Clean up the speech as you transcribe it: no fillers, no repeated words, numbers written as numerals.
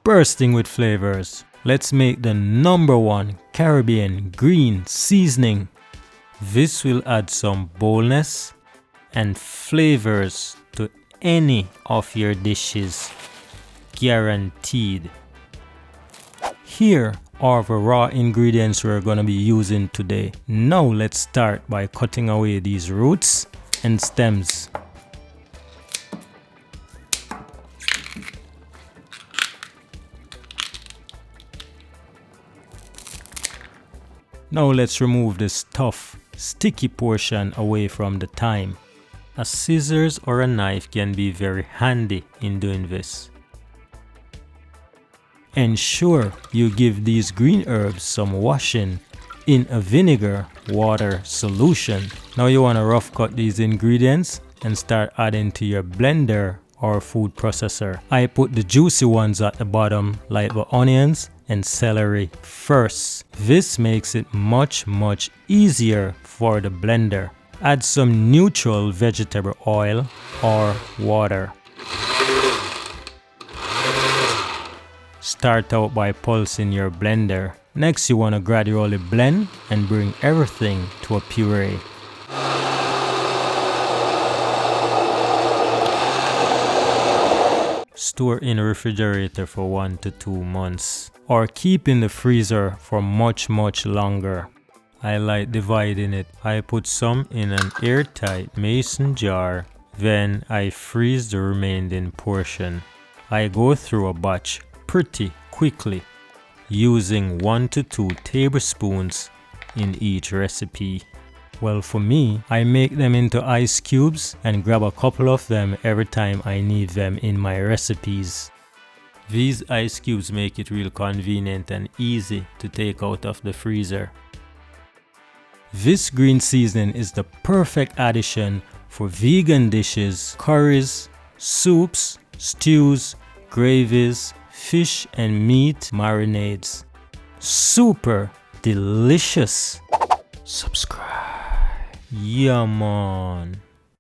bursting with flavors. Let's make the #1 Caribbean green seasoning. This will add some boldness and flavors to any of your dishes, guaranteed. Here are the raw ingredients we're going to be using today. Now let's start by cutting away these roots and stems. Now let's remove this tough, sticky portion away from the thyme. A scissors or a knife can be very handy in doing this. Ensure you give these green herbs some washing in a vinegar water solution. Now you want to rough cut these ingredients and start adding to your blender or food processor. I put the juicy ones at the bottom, like the onions and celery first. This makes it much easier for the blender. Add some neutral vegetable oil or water. Start out by pulsing your blender. Next you want to gradually blend and bring everything to a puree. Store in a refrigerator for 1 to 2 months, or keep in the freezer for much longer. I like dividing it. I put some in an airtight mason jar, then I freeze the remaining portion. I go through a batch pretty quickly, using 1 to 2 tablespoons in each recipe. Well, for me, I make them into ice cubes and grab a couple of them every time I need them in my recipes. These ice cubes make it real convenient and easy to take out of the freezer. This green seasoning is the perfect addition for vegan dishes, curries, soups, stews, gravies, fish and meat marinades. Super delicious. Subscribe. Yeah, man.